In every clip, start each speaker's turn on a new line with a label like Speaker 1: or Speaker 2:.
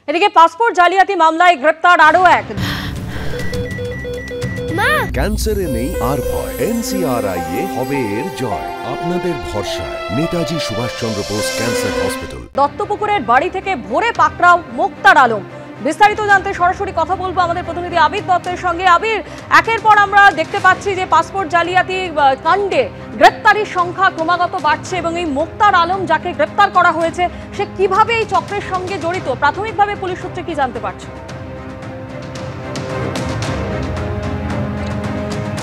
Speaker 1: এদিকে পাসপোর্ট জালিয়াতি মামলায় গ্রেপ্তার আরো এক।
Speaker 2: ক্যান্সারে নেই আর ভয়, NCRI হবে এর জয়। আপনাদের ভরসা নেতাজি সুভাষচন্দ্র বোস ক্যান্সার হসপিটাল।
Speaker 1: দত্তপুকুরের বাড়ি থেকে ভোরে পাকড়াও মুক্তার আলম। বিস্তারিত জানতে সরাসরি কথা বলবো আমাদের প্রতিনিধি আবির দত্তের সঙ্গে। আবির, একের পর আমরা দেখতে পাচ্ছি যে পাসপোর্ট জালিয়াতি কাণ্ডে গ্রেপ্তারির সংখ্যা ক্রমাগত বাড়ছে এবং এই মুক্তার আলম যাকে গ্রেপ্তার করা হয়েছে সে কিভাবে এই চক্রের সঙ্গে জড়িত, প্রাথমিকভাবে পুলিশ সূত্রে কি জানতে পারছে?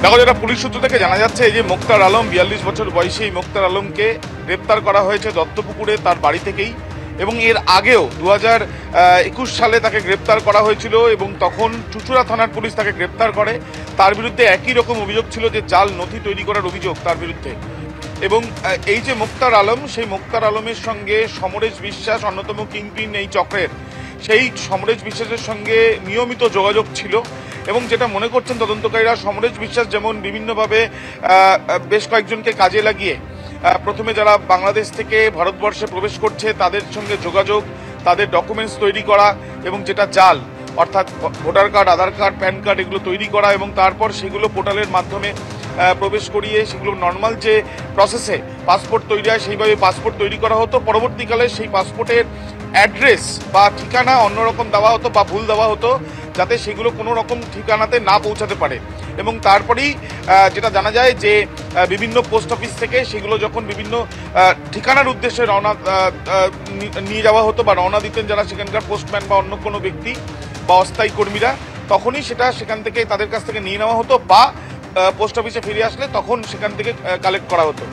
Speaker 3: দেখো, যেটা পুলিশ সূত্র থেকে জানা যাচ্ছে, এই যে মুক্তার আলম 42 বছর বয়সী এই মুক্তার আলমকে গ্রেপ্তার করা হয়েছে দত্তপুকুরে তার বাড়ি থেকেই, এবং এর আগেও 2021 সালে তাকে গ্রেপ্তার করা হয়েছিল এবং তখন চুঁচুড়া থানার পুলিশ তাকে গ্রেপ্তার করে। তার বিরুদ্ধে একই রকম অভিযোগ ছিল যে জাল নথি তৈরি করার অভিযোগ তার বিরুদ্ধে। এবং এই যে মুক্তার আলম, সেই মুক্তার আলমের সঙ্গে সমরেশ বিশ্বাস অন্যতম কিংপিন এই চক্রের, সেই সমরেশ বিশ্বাসের সঙ্গে নিয়মিত যোগাযোগ ছিল। এবং যেটা মনে করছেন তদন্তকারীরা, সমরেশ বিশ্বাস যেমন বিভিন্নভাবে বেশ কয়েকজনকে কাজে লাগিয়ে প্রথমে যারা বাংলাদেশ থেকে ভারতবর্ষে প্রবেশ করছে তাদের সঙ্গে যোগাযোগ, তাদের ডকুমেন্টস তৈরি করা এবং যেটা জাল অর্থাৎ ভোটার কার্ড, আধার কার্ড, প্যান কার্ড এগুলো তৈরি করা এবং তারপর সেগুলো পোর্টালের মাধ্যমে প্রবেশ করিয়ে সেগুলো নর্মাল যে প্রসেসে পাসপোর্ট তৈরি হয় সেইভাবে পাসপোর্ট তৈরি করা হতো। পরবর্তীকালে সেই পাসপোর্টের অ্যাড্রেস বা ঠিকানা অন্যরকম দেওয়া হতো বা ভুল দেওয়া হতো যাতে সেগুলো কোনো রকম ঠিকানাতে না পৌঁছাতে পারে। এবং তারপরেই যেটা জানা যায় যে বিভিন্ন পোস্ট অফিস থেকে সেগুলো যখন বিভিন্ন ঠিকানার উদ্দেশ্যে রওনা নিয়ে যাওয়া হতো বা রওনা দিতেন যারা সেখানকার পোস্টম্যান বা অন্য কোনো ব্যক্তি বা অস্থায়ী কর্মীরা, তখনই সেটা সেখান থেকে তাদের কাছ থেকে নিয়ে নেওয়া হতো বা পোস্ট অফিসে ফিরে আসলে তখন সেখান থেকে কালেক্ট করা হতো।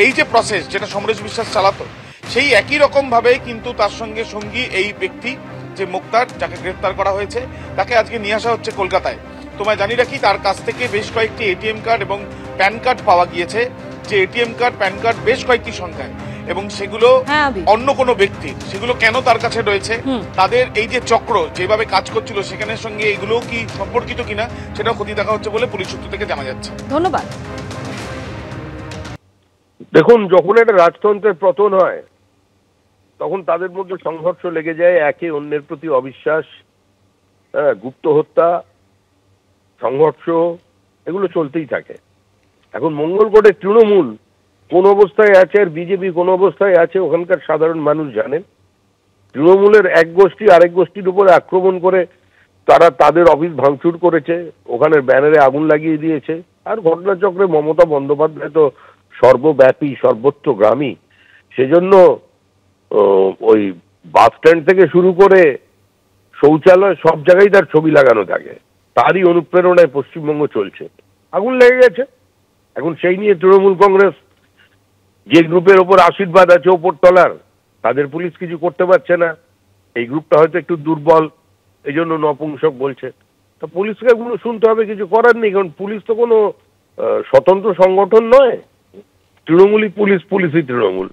Speaker 3: এই যে প্রসেস যেটা সমরেশ বিশ্বাস চালাতো, সেই একই রকমভাবে কিন্তু তার সঙ্গে সঙ্গী এই ব্যক্তি যে মুক্তার, যাকে গ্রেপ্তার করা হয়েছে, তাকে আজকে নিয়ে আসা হচ্ছে কলকাতায়। তোমায় জানি রাখি, তার কাছ থেকে বেশ কয়েকটি এটিএম কার্ড এবং প্যান কার্ড পাওয়া গিয়েছে, যে এটিএম কার্ড, প্যান কার্ড বেশ কয়েকটি সংখ্যায়, এবং সেগুলো অন্য কোনো ব্যক্তির, সেগুলো কেন তার কাছে রয়েছে, তাদের এই যে চক্র যেভাবে কাজ করছিল সেখানের সঙ্গে এগুলো কি সম্পর্কিত কিনা সেটাও খতিয়ে দেখা হচ্ছে বলে পুলিশ সূত্র থেকে জানা যাচ্ছে।
Speaker 1: ধন্যবাদ।
Speaker 4: দেখুন, যখন একটা রাজতন্ত্রের পতন হয় তখন তাদের মধ্যে সংঘর্ষ লেগে যায়, একে অন্যের প্রতি অবিশ্বাস, গুপ্ত হত্যা, সংঘর্ষ এগুলো চলতেই থাকে। এখন মঙ্গলকোটের তৃণমূল কোন অবস্থায় আছে আর বিজেপি কোন অবস্থায় আছে ওখানকার সাধারণ মানুষ জানেন। তৃণমূলের এক গোষ্ঠী আরেক গোষ্ঠীর উপরে আক্রমণ করে তারা তাদের অফিস ভাঙচুর করেছে, ওখানের ব্যানারে আগুন লাগিয়ে দিয়েছে। আর ঘটনাচক্রে মমতা বন্দ্যোপাধ্যায় তো সর্বব্যাপী, সর্বত্রগামী, সেজন্য ওই বাস স্ট্যান্ড থেকে শুরু করে শৌচালয় সব জায়গায় তার ছবি লাগানো থাকে। তারই অনুপ্রেরণায় পশ্চিমবঙ্গ চলছে। আগুন লেগে গেছে, এখন সেই নিয়ে তৃণমূল কংগ্রেস, যে গ্রুপের ওপর আশীর্বাদ আছে ওপরতলার, তাদের পুলিশ কিছু করতে পারছে না। এই গ্রুপটা হয়তো একটু দুর্বল, এই জন্য নপুংসক বলছে। তা পুলিশকে এগুলো শুনতে হবে, কিছু করার নেই, কারণ পুলিশ তো কোনো স্বতন্ত্র সংগঠন নয়। তৃণমূলই পুলিশ, পুলিশই তৃণমূল।